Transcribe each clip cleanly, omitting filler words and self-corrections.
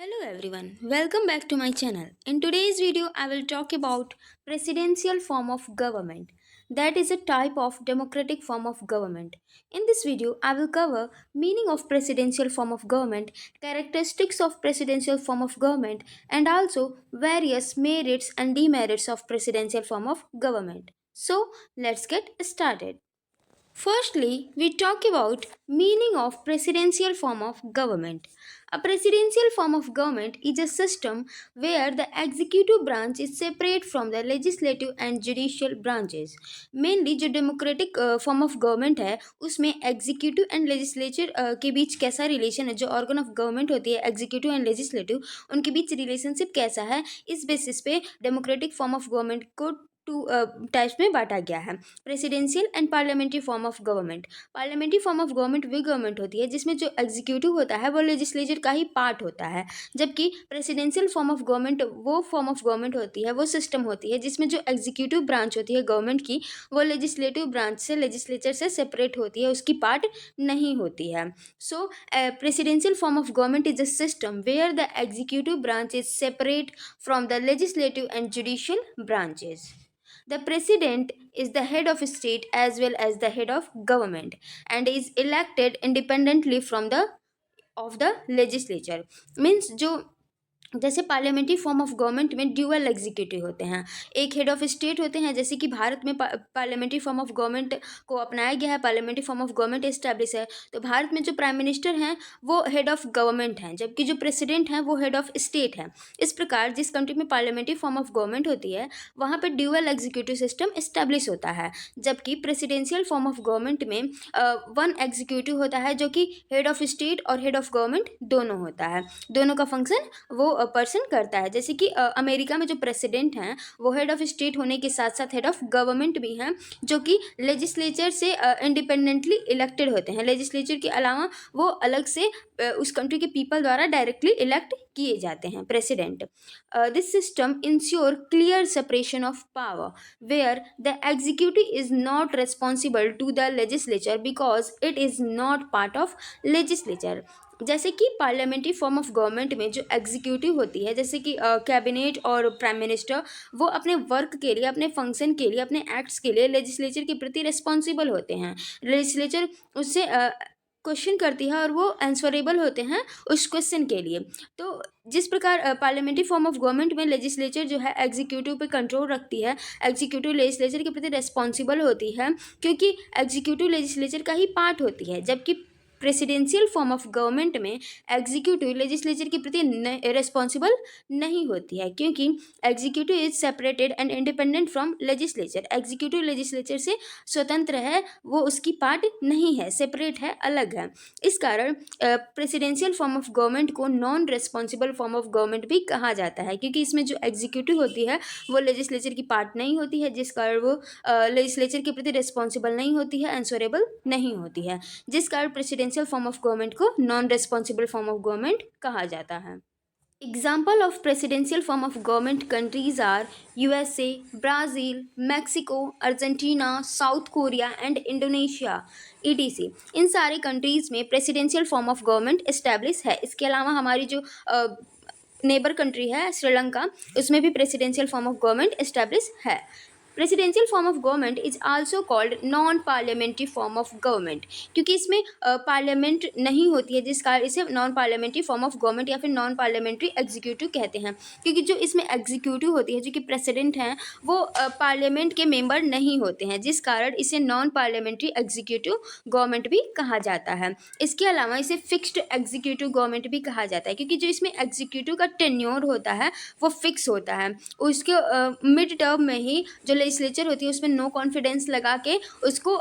Hello everyone, welcome back to my channel. In today's video, I will talk about presidential form of government. That is a type of democratic form of government. In this video, I will cover meaning of presidential form of government, characteristics of presidential form of government, and also various merits and demerits of presidential form of government. So, let's get started. Firstly, we talk about meaning of presidential form of government. A presidential form of government is a system where the executive branch is separate from the legislative and judicial branches. Mainly जो democratic form of government है उसमें executive and legislature के बीच कैसा relation है, जो organ of government होती है executive and legislative उनके बीच relationship कैसा है, इस basis पे democratic form of government को टू टाइप्स में बांटा गया है। Presidential and parliamentary form of government. Parliamentary form of government वी गवर्नमेंट होती है जिसमें जो एग्जीक्यूटिव होता है वो लेजिस्लेचर का ही पार्ट होता है, जबकि प्रेसिडेंशियल फॉर्म ऑफ गवर्नमेंट वो फॉर्म ऑफ गवर्नमेंट होती है, वो सिस्टम होती है जिसमें जो एग्जीक्यूटिव ब्रांच होती है गवर्नमेंट की वो लेजिस्लेटिव ब्रांच से लेजिस्लेचर से सेपरेट होती है, उसकी पार्ट नहीं होती है। So presidential form of government is a system where the executive branch is separate from the legislative and judicial branches. The president is the head of state as well as the head of government and is elected independently from the of the legislature. Means जो जैसे parliamentary form of government में dual executive होते हैं, एक head of state होते हैं, जैसे कि भारत में पार्लियामेंट्री फॉर्म ऑफ गवर्नमेंट को अपनाया गया है, parliamentary form of government establish है। तो भारत में जो प्राइम मिनिस्टर हैं वो हेड ऑफ गवर्नमेंट हैं, जबकि जो प्रेसिडेंट हैं वो हेड ऑफ स्टेट हैं। इस प्रकार जिस कंट्री में पार्लियामेंट्री फॉर्म ऑफ गवर्नमेंट होती है वहाँ पर ड्यूअल एग्जीक्यूटिव सिस्टम इस्टेब्लिश होता है, जबकि प्रेसिडेंशियल फॉर्म ऑफ गवर्नमेंट में वन एग्जीक्यूटिव होता है जो कि हेड ऑफ स्टेट और हेड ऑफ गवर्नमेंट दोनों होता है, दोनों का फंक्शन वो पर्सन करता है। जैसे कि अमेरिका में जो प्रेसिडेंट हैं वो हेड ऑफ स्टेट होने के साथ साथ हेड ऑफ गवर्नमेंट भी हैं, जो कि लेजिस्लेचर से इंडिपेंडेंटली इलेक्टेड होते हैं। लेजिस्लेचर के अलावा वो अलग से उस कंट्री के पीपल द्वारा डायरेक्टली इलेक्ट किए जाते हैं president. This system ensure clear separation of power where the executive is not responsible to the legislature because it is not part of legislature. जैसे कि पार्लियामेंट्री फॉर्म ऑफ गवर्नमेंट में जो executive होती है, जैसे कि कैबिनेट और प्राइम मिनिस्टर, वो अपने वर्क के लिए, अपने फंक्शन के लिए, अपने एक्ट्स के लिए लेजिस्लेचर के प्रति रिस्पॉन्सिबल होते हैं। लेजिस्लेचर उससे क्वेश्चन करती है और वो आंसरेबल होते हैं उस क्वेश्चन के लिए। तो जिस प्रकार पार्लियामेंट्री फॉर्म ऑफ गवर्नमेंट में लेजिस्लेचर जो है एग्जीक्यूटिव पे कंट्रोल रखती है, एग्जीक्यूटिव लेजिस्लेचर के प्रति रिस्पॉन्सिबल होती है क्योंकि एग्जीक्यूटिव लेजिस्लेचर का ही पार्ट होती है, जबकि प्रेसिडेंशियल फॉर्म ऑफ गवर्नमेंट में एग्जीक्यूटिव लेजिस्लेचर के प्रति रिस्पॉन्सिबल नहीं होती है, क्योंकि executive is separated and independent from legislature. Executive legislature से स्वतंत्र है, वो उसकी पार्ट नहीं है, सेपरेट है, अलग है। इस कारण प्रेसिडेंशियल फॉर्म ऑफ गवर्नमेंट को non responsible form of government भी कहा जाता है, क्योंकि इसमें जो एग्जीक्यूटिव होती है वो लेजिस्लेचर की पार्ट नहीं होती है, जिस कारण वो लेजिस्लेचर के प्रति रिस्पॉन्सिबल नहीं होती है, आंसरेबल नहीं होती है, जिस कारण प्रेसिडेंशियल फॉर्म ऑफ गवर्नमेंट को non responsible form of government कहा जाता है। Example of presidential form of government countries are USA, Brazil, Mexico, Argentina, South Korea and Indonesia etc. इन सारे कंट्रीज़ में presidential form of government establish है। इसके अलावा हमारी जो नेबर कंट्री है श्रीलंका, उसमें भी presidential form of government establish है। Presidential form of government is also called non parliamentary form of government, क्योंकि इसमें पार्लियामेंट नहीं होती है, जिस कारण इसे non parliamentary form of government या फिर नॉन पार्लियामेंट्री एग्जीक्यूटिव कहते हैं, क्योंकि जो इसमें एग्जीक्यूटिव होती है, जो कि प्रेसिडेंट हैं, वो पार्लियामेंट के मेंबर नहीं होते हैं, जिस कारण इसे नॉन पार्लियामेंट्री एग्जीक्यूटिव गवर्नमेंट भी कहा जाता है। इसके अलावा इसे फिक्स्ड एग्जीक्यूटिव गवर्नमेंट भी कहा जाता है, क्योंकि जो इसमें एग्जीक्यूटिव का टेन्योर होता है वो फिक्स होता है। उसके मिड टर्म में ही जो लेजिस्लेचर होती है उसमें नो कॉन्फिडेंस लगा के उसको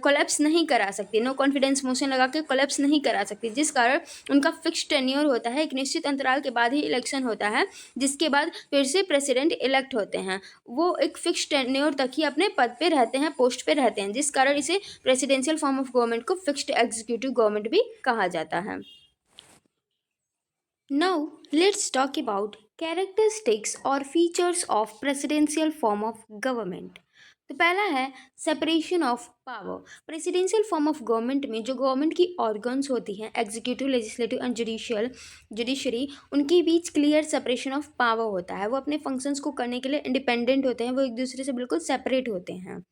कोलैप्स नहीं करा सकती, नो कॉन्फिडेंस मोशन लगा के कोलैप्स नहीं करा सकती, जिस कारण उनका फिक्स टेन्योर होता है। एक निश्चित अंतराल के बाद ही इलेक्शन होता है, जिसके बाद फिर से प्रेसिडेंट इलेक्ट होते हैं। वो एक फिक्स टेन्योर तक ही अपने पद पे रहते हैं, पोस्ट पे रहते हैं, जिस कारण इसे प्रेसिडेंशियल फॉर्म ऑफ गवर्नमेंट को फिक्स्ड एग्जीक्यूटिव गवर्नमेंट भी कहा जाता है। Now let's talk about characteristics or features of presidential form of government. तो पहला है separation of power. Presidential form of government में जो गवर्नमेंट की ऑर्गन्स होती हैं, एग्जीक्यूटिव, लेजिस्लेटिव एंड जुडिशरी, उनके बीच क्लियर सेपरेशन ऑफ पावर होता है। वो अपने फंक्शंस को करने के लिए इंडिपेंडेंट होते हैं, वो एक दूसरे से बिल्कुल सेपरेट होते हैं।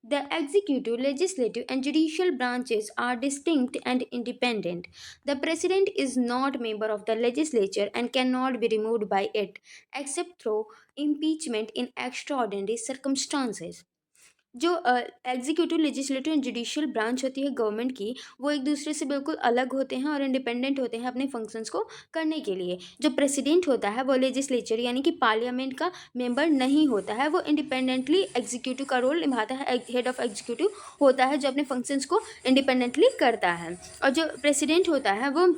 The executive, legislative, and judicial branches are distinct and independent. The president is not member of the legislature and cannot be removed by it, except through impeachment in extraordinary circumstances. जो executive, legislative and judicial branch होती है government की, वो एक दूसरे से बिल्कुल अलग होते हैं और इंडिपेंडेंट होते हैं अपने फंक्शंस को करने के लिए। जो प्रेसिडेंट होता है वो लेजिस्लेचर यानी कि पार्लियामेंट का मेंबर नहीं होता है, वो इंडिपेंडेंटली एग्जीक्यूटिव का रोल निभाता है, हेड ऑफ एग्जीक्यूटिव होता है जो अपने फंक्शंस को इंडिपेंडेंटली करता है। और जो प्रेसिडेंट होता है वो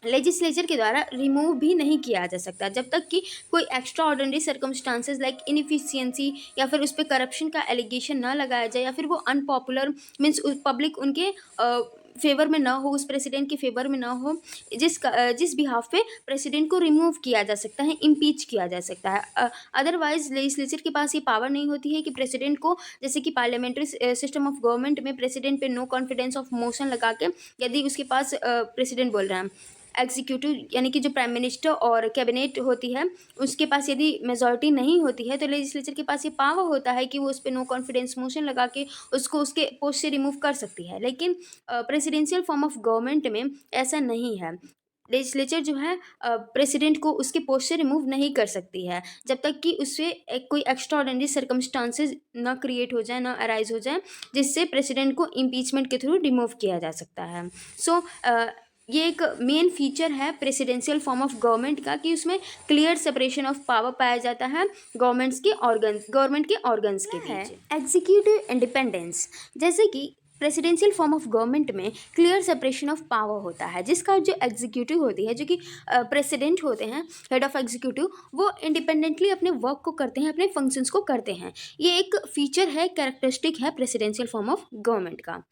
लेजिस्लेचर के द्वारा रिमूव भी नहीं किया जा सकता जब तक कि कोई extra ordinary circumstances like inefficiency या फिर उस पर करप्शन का एलिगेशन ना लगाया जाए, या फिर वो अनपॉपुलर मीन्स पब्लिक उनके फेवर में ना हो, उस प्रेसिडेंट के फेवर में ना हो, जिस बिहाफ पे प्रेसिडेंट को रिमूव किया जा सकता है, इम्पीच किया जा सकता है। अदरवाइज लेजिस्लेचर के पास ये पावर नहीं होती है कि प्रेसिडेंट को, जैसे कि पार्लियामेंट्री सिस्टम ऑफ गवर्नमेंट में प्रेसिडेंट पे नो कॉन्फिडेंस ऑफ मोशन लगा के, यदि उसके पास प्रेसिडेंट बोल रहे हैं एग्जीक्यूटिव यानी कि जो प्राइम मिनिस्टर और कैबिनेट होती है, उसके पास यदि मेजॉरिटी नहीं होती है तो लेजिस्लेचर के पास ये पावर होता है कि वो उस पर नो कॉन्फिडेंस मोशन लगा के उसको उसके पोस्ट से रिमूव कर सकती है। लेकिन प्रेसिडेंशियल फॉर्म ऑफ गवर्नमेंट में ऐसा नहीं है। लेजिस्लेचर जो है प्रेसिडेंट को उसके पोस्ट से रिमूव नहीं कर सकती है जब तक कि उससे कोई एक्स्ट्रा ऑर्डिनरी सर्कमस्टांसेस ना क्रिएट हो जाए, ना अराइज हो जाए, जिससे प्रेसिडेंट को इम्पीचमेंट के थ्रू रिमूव किया जा सकता है। सो ये एक मेन फीचर है प्रेसिडेंशियल फॉर्म ऑफ गवर्नमेंट का कि उसमें क्लियर सेपरेशन ऑफ पावर पाया जाता है गवर्नमेंट के ऑर्गन्स के बीच। एग्जीक्यूटिव इंडिपेंडेंस, जैसे कि प्रेसिडेंशियल फॉर्म ऑफ गवर्नमेंट में क्लियर सेपरेशन ऑफ पावर होता है, जिसका जो एग्जीक्यूटिव होती है, जो कि प्रेसिडेंट होते हैं, हेड ऑफ एग्जीक्यूटिव, वो इंडिपेंडेंटली अपने वर्क को करते हैं, अपने फंक्शंस को करते हैं। ये एक फीचर है, कैरेक्टरिस्टिक है प्रेसिडेंशियल फॉर्म ऑफ गवर्नमेंट का।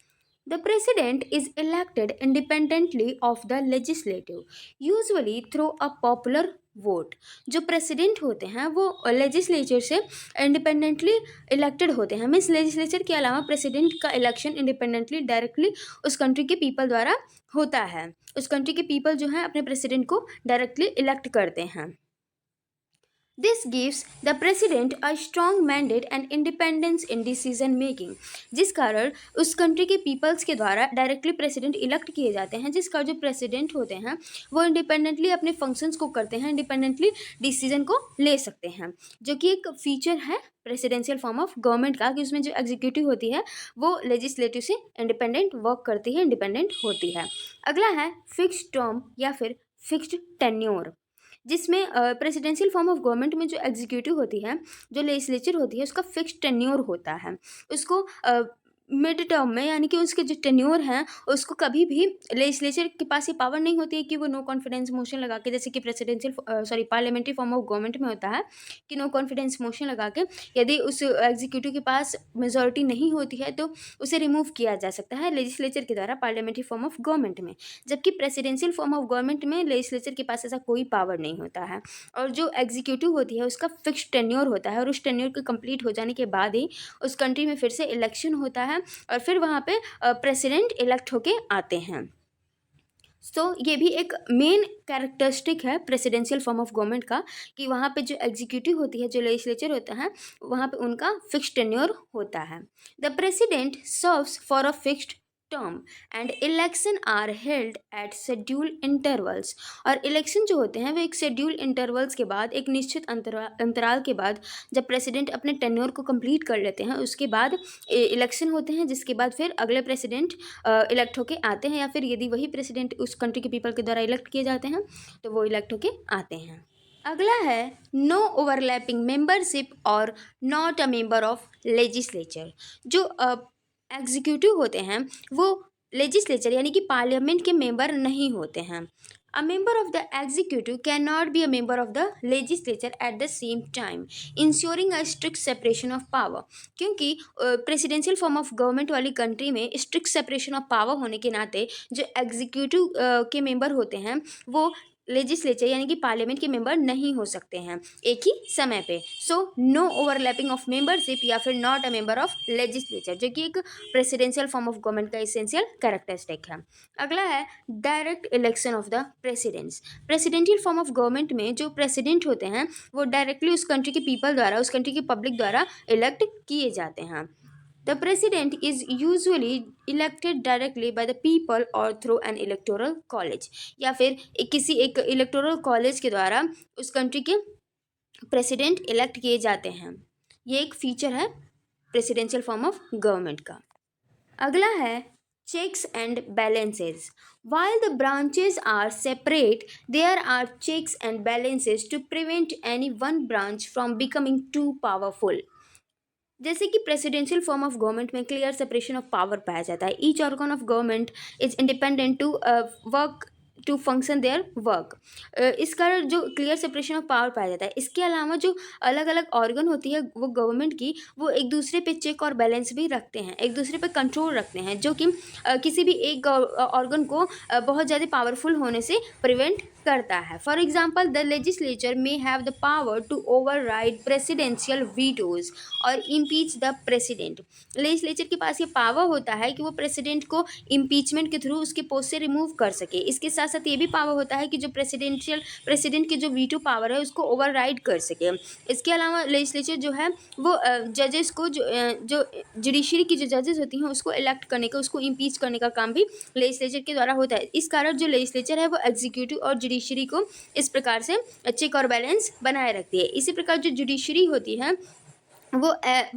The president is elected independently of the legislative, usually through a popular vote. जो प्रेसिडेंट होते हैं वो लेजिस्लेचर से इंडिपेंडेंटली इलेक्टेड होते हैं, मीन्स लेजिस्लेचर के अलावा प्रेसिडेंट का इलेक्शन इंडिपेंडेंटली डायरेक्टली उस कंट्री के पीपल द्वारा होता है। उस कंट्री के पीपल जो है अपने प्रेसिडेंट को डायरेक्टली इलेक्ट करते हैं। This gives the president a strong mandate and independence in decision making, जिस कारण उस कंट्री के पीपल्स के द्वारा डायरेक्टली प्रेसिडेंट इलेक्ट किए जाते हैं, जिसका जो प्रेसिडेंट होते हैं वो इंडिपेंडेंटली अपने फंक्शंस को करते हैं, इंडिपेंडेंटली डिसीजन को ले सकते हैं, जो कि एक फीचर है प्रेसिडेंशियल फॉर्म ऑफ गवर्नमेंट का, कि उसमें जो एग्जीक्यूटिव होती है वो लेजिस्लेटिव से इंडिपेंडेंट वर्क करती है, इंडिपेंडेंट होती है। अगला है फिक्स्ड टर्म या फिर फिक्स्ड टेन्योर, जिसमें प्रेसिडेंशियल फॉर्म ऑफ गवर्नमेंट में जो एग्जीक्यूटिव होती है, जो लेजिस्लेचर होती है, उसका फिक्स्ड टेन्योर होता है। उसको मिड टर्म में यानी कि उसके जो टेन्योर हैं उसको कभी भी लेजिस्लेचर के पास ये पावर नहीं होती है कि वो नो कॉन्फिडेंस मोशन लगा के, जैसे कि presidential parliamentary form of government में होता है कि नो कॉन्फिडेंस मोशन लगा के यदि उस एग्जीक्यूटिव के पास मेजॉरिटी नहीं होती है तो उसे रिमूव किया जा सकता है लेजिस्लेचर के द्वारा पार्लियामेंट्री फॉर्म ऑफ गवर्नमेंट में। जबकि प्रेसिडेंशियल फॉर्म ऑफ गवर्नमेंट में लेजिस्लेचर के पास ऐसा कोई पावर नहीं होता है, और जो एग्जीक्यूटिव होती है उसका फिक्स्ड टेन्योर होता है, और उस टेन्योर के कंप्लीट हो जाने के बाद ही उस कंट्री में फिर से इलेक्शन होता है और फिर वहाँ पे प्रेसिडेंट इलेक्ट होके आते हैं। सो ये भी एक मेन कैरेक्टरिस्टिक है प्रेसिडेंशियल फॉर्म ऑफ गवर्नमेंट का, कि वहाँ पे जो एग्जीक्यूटिव होती है, जो लेजिस्लेचर होता है, वहाँ पे उनका फिक्स्ड टेन्योर होता है। The president serves for a fixed term and election are held at schedule intervals, और इलेक्शन जो होते हैं वो एक शेड्यूल इंटरवल्स के बाद, एक निश्चित अंतराल के बाद, जब प्रेसिडेंट अपने टेन्योर को कंप्लीट कर लेते हैं उसके बाद इलेक्शन होते हैं, जिसके बाद फिर अगले प्रेसिडेंट इलेक्ट होके आते हैं, या फिर यदि वही प्रेसिडेंट उस कंट्री के पीपल के द्वारा इलेक्ट किए जाते हैं तो वो इलेक्ट होके आते हैं। अगला है नो ओवरलैपिंग मेंबरशिप और not a member of legislature. जो एग्जीक्यूटिव होते हैं वो लेजिस्लेचर यानी कि पार्लियामेंट के मेंबर नहीं होते हैं। अ member of the executive can not be a member of the legislature at the same time, ensuring a strict separation of power. क्योंकि प्रेसिडेंशियल फॉर्म ऑफ गवर्नमेंट वाली कंट्री में स्ट्रिक्ट सेपरेशन ऑफ पावर होने के नाते जो executive के member होते हैं वो लेजिस्लेचर यानी कि पार्लियामेंट के मेंबर नहीं हो सकते हैं एक ही समय पे। So no overlapping of membership या फिर not a member of legislature, जो कि एक प्रेसिडेंशियल फॉर्म ऑफ गवर्नमेंट का एसेंशियल कैरेक्टरिस्टिक है। अगला है direct election of the presidents. Presidential form of government में जो प्रेसिडेंट होते हैं वो डायरेक्टली उस कंट्री के पीपल द्वारा, उस कंट्री के पब्लिक द्वारा इलेक्ट किए जाते हैं। The president is usually elected directly by the people or through an electoral college, या फिर किसी एक इलेक्टोरल कॉलेज के द्वारा उस कंट्री के प्रेसिडेंट इलेक्ट किए जाते हैं। ये एक फीचर है प्रेसिडेंशियल फॉर्म ऑफ गवर्नमेंट का। अगला है checks and balances. While the branches are separate, there are checks and balances to prevent any one branch from becoming too powerful. जैसे कि प्रेसिडेंशियल फॉर्म ऑफ गवर्नमेंट में clear separation of power पाया जाता है। Each organ of government is independent to work to function their work. इस कारण जो clear separation of power पाया जाता है। इसके अलावा जो अलग अलग ऑर्गन होती है वो गवर्नमेंट की, वो एक दूसरे पे चेक और बैलेंस भी रखते हैं, एक दूसरे पे कंट्रोल रखते हैं, जो कि किसी भी एक ऑर्गन को बहुत ज़्यादा पावरफुल होने से प्रिवेंट करता है। For example the legislature may have the power to override presidential vetoes और इम्पीच द प्रेसिडेंट। लेजिस्लेचर के पास ये पावर होता है कि वो प्रेसिडेंट को इम्पीचमेंट के थ्रू उसके पोस्ट से रिमूव कर सके। इसके साथ साथ ये भी पावर होता है कि जो प्रेसिडेंट की जो वीटो पावर है उसको ओवर राइड कर सके। इसके अलावा लेजिस्लेचर जो है वो जजेस को जो जुडिशरी की जो जजेस होती हैं उसको इलेक्ट करने का, उसको इम्पीच करने का काम भी लेजिस्लेचर के द्वारा होता है। इस कारण जो लेजिस्लेचर है वो एग्जीक्यूटिव और जुडिशरी को इस प्रकार से चेक और बैलेंस बनाए रखती है। इसी प्रकार जो जुडिशरी होती है वो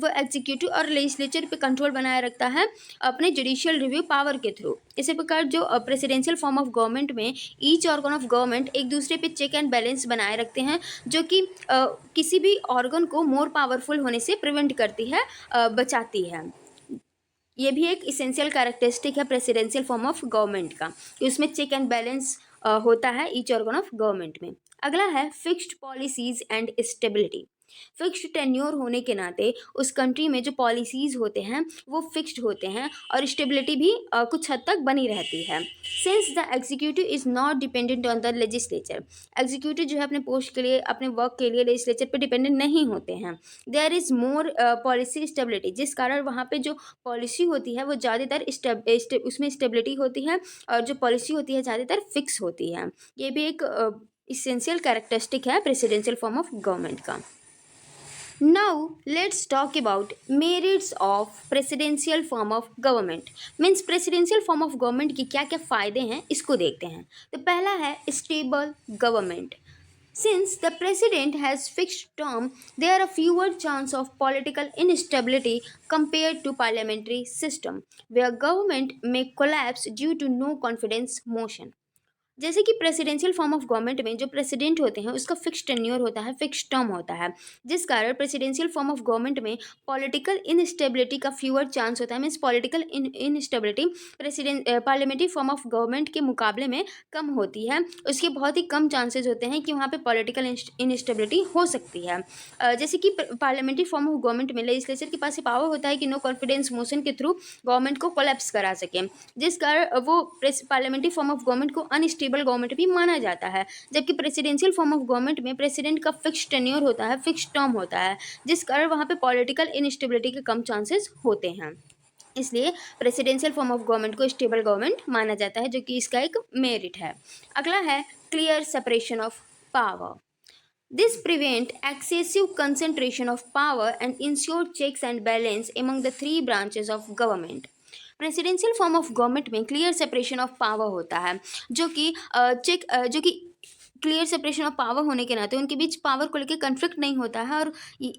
एग्जीक्यूटिव और लेजिस्लेचर पे कंट्रोल बनाए रखता है अपने जुडिशियल रिव्यू पावर के थ्रू। इसी प्रकार जो प्रेसिडेंशियल फॉर्म ऑफ गवर्नमेंट में ईच ऑर्गन ऑफ गवर्नमेंट एक दूसरे पे चेक एंड बैलेंस बनाए रखते हैं, जो कि किसी भी ऑर्गन को मोर पावरफुल होने से प्रिवेंट करती है, बचाती है। ये भी एक इसेंशियल कैरेक्टरिस्टिक है प्रेसिडेंशियल फॉर्म ऑफ गवर्नमेंट का, कि उसमें चेक एंड बैलेंस होता है ईच ऑर्गन ऑफ गवर्नमेंट में। अगला है fixed policies and stability. Fixed tenure होने के नाते उस कंट्री में जो पॉलिसीज़ होते हैं वो फिक्स्ड होते हैं और स्टेबिलिटी भी कुछ हद तक बनी रहती है। Since the executive is not dependent on the legislature. Executive जो है अपने पोस्ट के लिए, अपने वर्क के लिए लेजिस्लेचर पे डिपेंडेंट नहीं होते हैं। There is more policy stability, जिस कारण वहाँ पे जो पॉलिसी होती है वो ज़्यादातर उसमें स्टेबिलिटी होती है और जो पॉलिसी होती है ज़्यादातर फिक्स होती है। ये भी एक इसेंशियल कैरेक्टरिस्टिक है प्रेसिडेंशियल फॉर्म ऑफ गवर्नमेंट का। Now let's talk about merits of presidential form of government. Means presidential form of government की क्या क्या फ़ायदे हैं इसको देखते हैं। तो पहला है stable government. Since the president has fixed term, there are fewer chance of political instability compared to parliamentary system, where government may collapse due to no confidence motion. जैसे कि प्रेसिडेंशियल फॉर्म ऑफ गवर्नमेंट में जो president होते हैं उसका fix tenure होता है, fix term होता है, जिस कारण प्रेसिडेंशियल फॉर्म ऑफ गवर्नमेंट में पॉलिटिकल इनस्टेबिलिटी का फ्यूअर चांस होता है। Means political instability parliamentary form of government के मुकाबले में कम होती है। उसके बहुत ही कम चांसेस होते हैं कि वहाँ पे पॉलिटिकल इनस्टेबिलिटी हो सकती है। जैसे कि पार्लियामेंट्री फॉर्म ऑफ गवर्नमेंट में लेजिस्लेचर के पास ये पावर होता है कि नो कॉन्फिडेंस मोशन के थ्रू गवर्नमेंट को कोलैप्स करा सके, जिस कारण वो पार्लियामेंट्री फॉर्म ऑफ गवर्नमेंट को अनस्टेबल गवर्नमेंट भी माना जाता है। जबकि प्रेसिडेंशियल फॉर्म ऑफ गवर्नमेंट में प्रेसिडेंट का फिक्स टेन्योर होता है, फिक्स टर्म होता है, जिस कारण वहाँ पे पॉलिटिकल इनस्टेबिलिटी के कम चांसेस होते हैं। इसलिए प्रेसिडेंशियल फॉर्म ऑफ गवर्नमेंट को स्टेबल गवर्नमेंट माना जाता है, जो कि इसका एक मेरिट है। अगला है clear separation of power. This prevent excessive concentration of power and ensure checks and balance among the three branches of government. Presidential form of government में क्लियर सेपरेशन ऑफ पावर होता है, जो कि क्लियर सेपरेशन ऑफ पावर होने के नाते उनके बीच power को लेकर कन्फ्लिक्ट नहीं होता है। और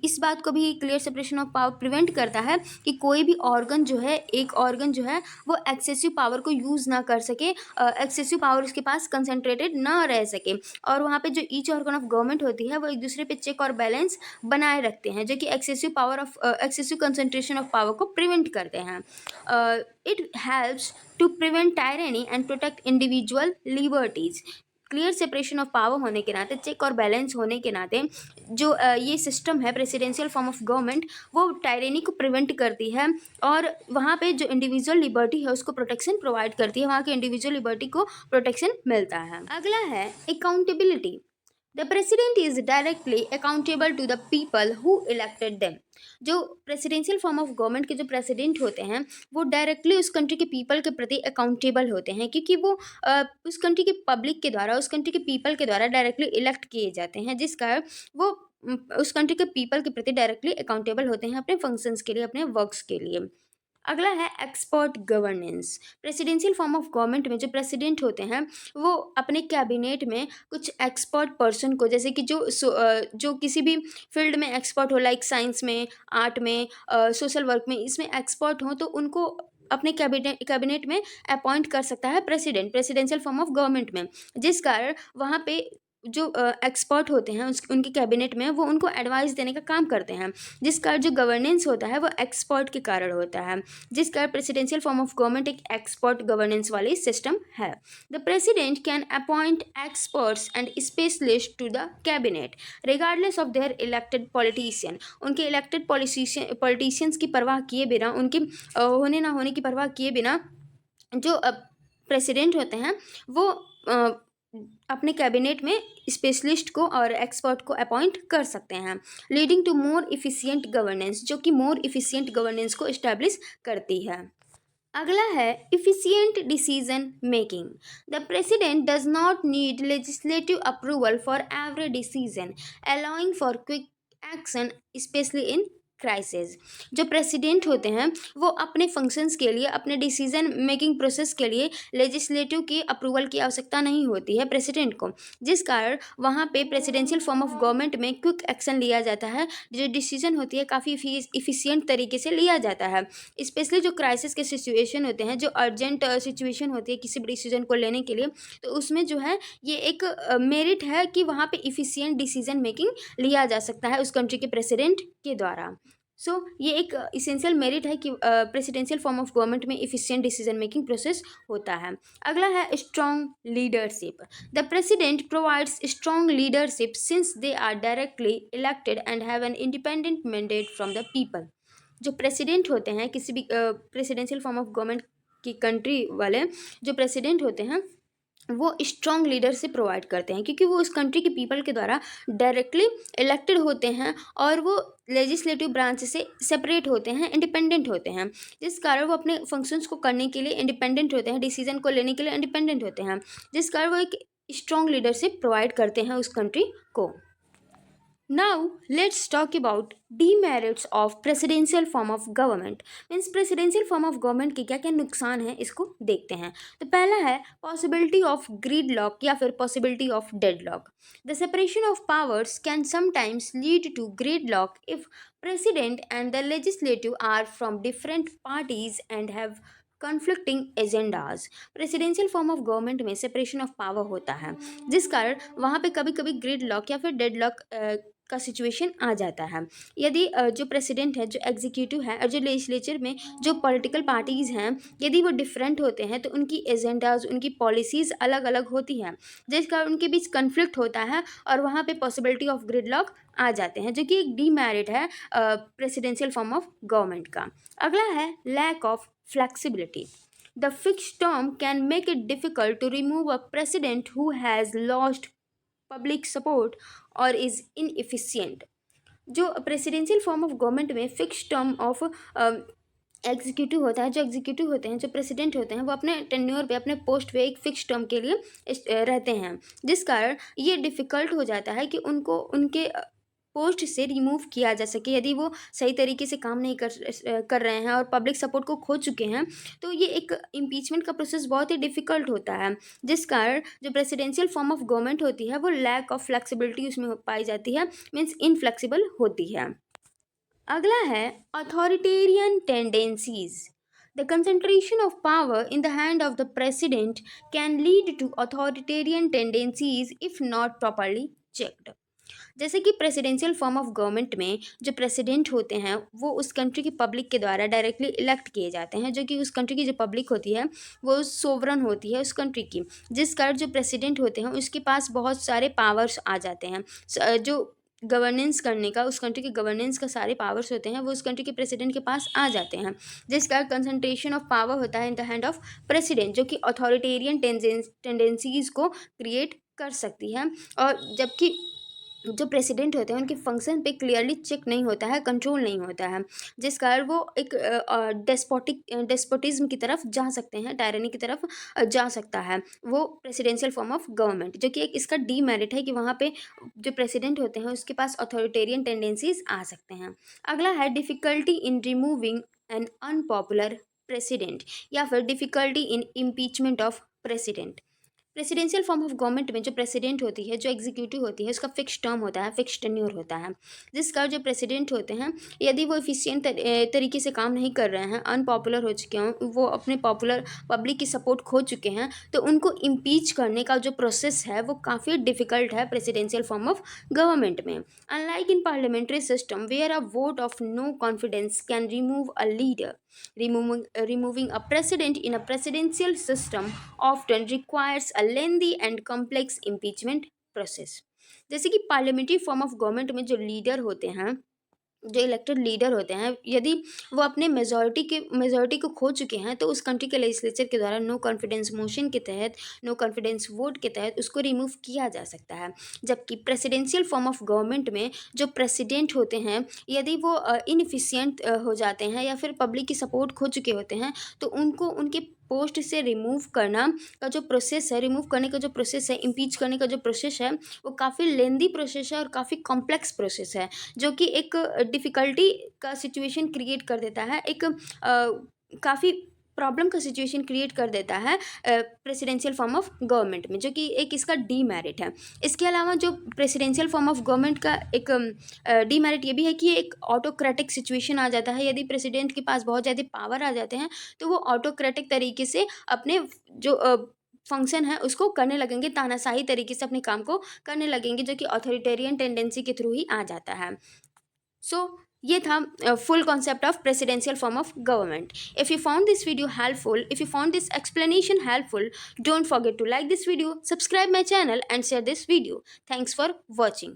इस बात को भी clear separation of power prevent करता है कि कोई भी ऑर्गन जो है, एक ऑर्गन जो है वो एक्सेसिव पावर को यूज़ ना कर सके, एक्सेसिव पावर उसके पास कंसंट्रेटेड ना रह सके। और वहाँ पे जो ईच ऑर्गन ऑफ गवर्नमेंट होती है वो एक दूसरे पे चेक और बैलेंस बनाए रखते हैं, जो कि एक्सेसिव कंसंट्रेशन ऑफ पावर को प्रिवेंट करते हैं। It helps to prevent tyranny and protect individual liberties. Clear separation of power होने के नाते, चेक और बैलेंस होने के नाते जो ये सिस्टम है प्रेसिडेंशियल फॉर्म ऑफ गवर्नमेंट, वो टायरेनी को प्रिवेंट करती है और वहाँ पे जो इंडिविजुअल लिबर्टी है उसको प्रोटेक्शन प्रोवाइड करती है, वहाँ के इंडिविजुअल लिबर्टी को प्रोटेक्शन मिलता है। अगला है accountability. The president is directly accountable to the people who elected them. जो प्रेसिडेंशियल फॉर्म ऑफ गवर्नमेंट के जो प्रेसिडेंट होते हैं वो डायरेक्टली उस कंट्री के पीपल के प्रति अकाउंटेबल होते हैं, क्योंकि वो उस कंट्री के पब्लिक के द्वारा, उस कंट्री के पीपल के द्वारा डायरेक्टली इलेक्ट किए जाते हैं, जिस कारण वो उस कंट्री के पीपल के प्रति डायरेक्टली अकाउंटेबल होते हैं अपने फंक्शंस के लिए, अपने वर्क्स के लिए। अगला है expert governance. Presidential form of government में जो प्रेसिडेंट होते हैं वो अपने कैबिनेट में कुछ एक्सपर्ट पर्सन को, जैसे कि जो किसी भी फील्ड में एक्सपर्ट हो, लाइक साइंस में, आर्ट में, सोशल वर्क में, इसमें एक्सपर्ट हो, तो उनको अपने कैबिनेट में अपॉइंट कर सकता है president, presidential form of government में, जिस कारण वहाँ पे जो एक्सपर्ट होते हैं उनके कैबिनेट में वो उनको एडवाइस देने का काम करते हैं, जिस कारण जो गवर्नेंस होता है वो एक्सपर्ट के कारण होता है, जिस कारण प्रेसिडेंशियल फॉर्म ऑफ गवर्नमेंट एक एक्सपर्ट गवर्नेंस वाली सिस्टम है। The president can appoint experts and specialist to the cabinet regardless of their elected politician. उनके इलेक्टेड पॉलिटिशियंस की परवाह किए बिना, उनके होने ना होने की परवाह किए बिना जो प्रेसिडेंट होते हैं वो अपने कैबिनेट में स्पेशलिस्ट को और एक्सपर्ट को अपॉइंट कर सकते हैं, leading to more efficient governance, जो कि मोर इफिशिएंट गवर्नेंस को इस्टेब्लिश करती है। अगला है efficient decision making. The president does not need legislative approval for every decision, allowing for quick action specially in crisis. जो प्रेसिडेंट होते हैं वो अपने फंक्शंस के लिए, अपने डिसीजन मेकिंग प्रोसेस के लिए लेजिस्लेटिव की अप्रूवल की आवश्यकता नहीं होती है प्रेसिडेंट को, जिस कारण वहाँ पे प्रेसिडेंशियल फॉर्म ऑफ गवर्नमेंट में क्विक एक्शन लिया जाता है, जो डिसीजन होती है काफ़ी इफिशिएंट तरीके से लिया जाता है, स्पेशली जो क्राइसिस के सिचुएशन होते हैं, जो अर्जेंट सिचुएशन होती है किसी भी डिसीजन को लेने के लिए, तो उसमें जो है ये एक मेरिट है कि वहाँ पे इफिशिएंट डिसीजन मेकिंग लिया जा सकता है उस कंट्री के प्रेसिडेंट के द्वारा। ये एक इसेंशियल मेरिट है कि प्रेसिडेंशियल फॉर्म ऑफ गवर्नमेंट में इफिशिएंट डिसीजन मेकिंग प्रोसेस होता है। अगला है strong leadership. The president provides strong leadership since they are directly elected and have an independent mandate from the people. जो प्रेसिडेंट होते हैं किसी भी प्रेसिडेंशियल फॉर्म ऑफ गवर्नमेंट की कंट्री वाले जो प्रेसिडेंट होते हैं वो स्ट्रॉन्ग लीडरशिप प्रोवाइड करते हैं, क्योंकि वो उस कंट्री के पीपल के द्वारा डायरेक्टली इलेक्टेड होते हैं और वो लेजिस्लेटिव ब्रांच से सेपरेट होते हैं, इंडिपेंडेंट होते हैं, जिस कारण वो अपने फंक्शंस को करने के लिए इंडिपेंडेंट होते हैं, डिसीजन को लेने के लिए इंडिपेंडेंट होते हैं, जिस कारण वो एक स्ट्रॉन्ग लीडरशिप प्रोवाइड करते हैं उस कंट्री को। Now let's talk about demerits of presidential form of government। Means presidential form of government के क्या क्या नुकसान हैं इसको देखते हैं। तो पहला है पॉसिबिलिटी ऑफ ग्रिड लॉक या फिर possibility of deadlock. The separation of powers can sometimes lead to gridlock if president and the legislative are from different parties and have conflicting agendas. Presidential form of government में separation of power होता है, जिस कारण वहाँ पे कभी कभी grid lock या फिर डेड लॉक का सिचुएशन आ जाता है। यदि जो प्रेसिडेंट है, जो एग्जीक्यूटिव है और जो लेजिस्लेचर में जो पॉलिटिकल पार्टीज़ हैं, यदि वो डिफरेंट होते हैं तो उनकी एजेंडाज, उनकी पॉलिसीज़ अलग अलग होती हैं, जिस कारण उनके बीच कन्फ्लिक्ट होता है और वहाँ पे पॉसिबिलिटी ऑफ ग्रिड लॉक आ जाते हैं, जो कि एक डीमेरिट है प्रेसिडेंशियल फॉर्म ऑफ गवर्नमेंट का। अगला है lack of flexibility. The fixed term can make it difficult to remove a president who has lost public support और इज़ इनएफिशिएंट। जो प्रेसिडेंशियल फॉर्म ऑफ गवर्नमेंट में फिक्स टर्म ऑफ एग्जीक्यूटिव होता है, जो executive होते हैं, जो प्रेसिडेंट होते हैं, वो अपने टेन्योर पे, अपने पोस्ट पे एक फिक्स टर्म के लिए रहते हैं, जिस कारण ये डिफ़िकल्ट हो जाता है कि उनको उनके पोस्ट से रिमूव किया जा सके यदि वो सही तरीके से काम नहीं कर रहे हैं और पब्लिक सपोर्ट को खो चुके हैं। तो ये एक इम्पीचमेंट का प्रोसेस बहुत ही डिफ़िकल्ट होता है, जिस कारण जो प्रेसिडेंशियल फॉर्म ऑफ गवर्नमेंट होती है वो लैक ऑफ फ्लेक्सिबिलिटी उसमें पाई जाती है, मीन्स इनफ्लेक्सिबल होती है। अगला है authoritarian tendencies. The concentration of power in the hand of the president can lead to authoritarian tendencies if not properly checked। जैसे कि प्रेसिडेंशियल फॉर्म ऑफ गवर्नमेंट में जो प्रेसिडेंट होते हैं वो उस कंट्री की पब्लिक के द्वारा डायरेक्टली इलेक्ट किए जाते हैं, जो कि उस कंट्री की जो पब्लिक होती है वो सोवरन होती है उस कंट्री की। जिस कारण जो प्रेसिडेंट होते हैं उसके पास बहुत सारे पावर्स आ जाते हैं। जो गवर्नेंस करने का, उस कंट्री के गवर्नेंस का सारे पावर्स होते हैं वो उस कंट्री के प्रेसिडेंट के पास आ जाते हैं, जिस कारण कंसंट्रेशन ऑफ पावर होता है in the hand of president, जो कि अथॉरिटेरियन टेंडेंसीज को क्रिएट कर सकती है। और जबकि जो प्रेसिडेंट होते हैं उनके फंक्शन पे क्लियरली चेक नहीं होता है, कंट्रोल नहीं होता है, जिस कारण वो एक डेस्पोटिज्म की तरफ जा सकते हैं, टायरनी की तरफ जा सकता है वो प्रेसिडेंशियल फॉर्म ऑफ गवर्नमेंट, जो कि एक इसका डीमेरिट है कि वहाँ पे जो प्रेसिडेंट होते हैं उसके पास अथॉरिटेरियन टेंडेंसीज आ सकते हैं। अगला है difficulty in removing an unpopular president, या फिर difficulty in impeachment of president. Presidential form of government में जो प्रेसिडेंट होती है, जो एग्जीक्यूटिव होती है, उसका फिक्स टर्म होता है, फिक्स टेन्योर होता है, जिसका जो प्रेसिडेंट होते हैं यदि वो एफिशिएंट तरीके से काम नहीं कर रहे हैं, अनपॉपुलर हो चुके हैं, वो अपने पॉपुलर पब्लिक की सपोर्ट खो चुके हैं, तो उनको इम्पीच करने का जो प्रोसेस है वो काफ़ी डिफिकल्ट है प्रेसिडेंशियल फॉर्म ऑफ गवर्नमेंट में। Unlike in parliamentary system where a vote of no confidence can remove a leader, removing a president in a presidential system often requires a lengthy and complex impeachment process। जैसे कि parliamentary form of government में जो leader होते हैं, जो elected leader होते हैं, यदि वो अपने मेजॉरिटी को खो चुके हैं तो उस कंट्री के लेजिस्लेचर के द्वारा नो कॉन्फिडेंस मोशन के तहत, नो कॉन्फिडेंस वोट के तहत उसको रिमूव किया जा सकता है। जबकि प्रेसिडेंशियल फॉर्म ऑफ गवर्नमेंट में जो प्रेसिडेंट होते हैं यदि वो इनफिशियंट हो जाते हैं या फिर पब्लिक की सपोर्ट खो चुके होते हैं, तो उनको उनके पोस्ट से रिमूव करना का जो प्रोसेस है, रिमूव करने का जो प्रोसेस है, इम्पीच करने का जो प्रोसेस है, वो काफ़ी लेंदी प्रोसेस है और काफ़ी कॉम्प्लेक्स प्रोसेस है, जो कि एक डिफ़िकल्टी का सिचुएशन क्रिएट कर देता है, एक काफ़ी प्रॉब्लम का सिचुएशन क्रिएट कर देता है प्रेसिडेंशियल फॉर्म ऑफ गवर्नमेंट में, जो कि एक इसका डीमेरिट है। इसके अलावा जो प्रेसिडेंशियल फॉर्म ऑफ गवर्नमेंट का एक डीमेरिट ये भी है कि एक ऑटोक्रेटिक सिचुएशन आ जाता है। यदि प्रेसिडेंट के पास बहुत ज़्यादा पावर आ जाते हैं तो वो ऑटोक्रेटिक तरीके से अपने जो फंक्शन है उसको करने लगेंगे, तानाशाही तरीके से अपने काम को करने लगेंगे, जो कि ऑथोरिटेरियन टेंडेंसी के थ्रू ही आ जाता है। सो ये था full concept of presidential form of government. If you found this video helpful, if you found this explanation helpful, don't forget to like this video, subscribe my channel and share this video. Thanks for watching.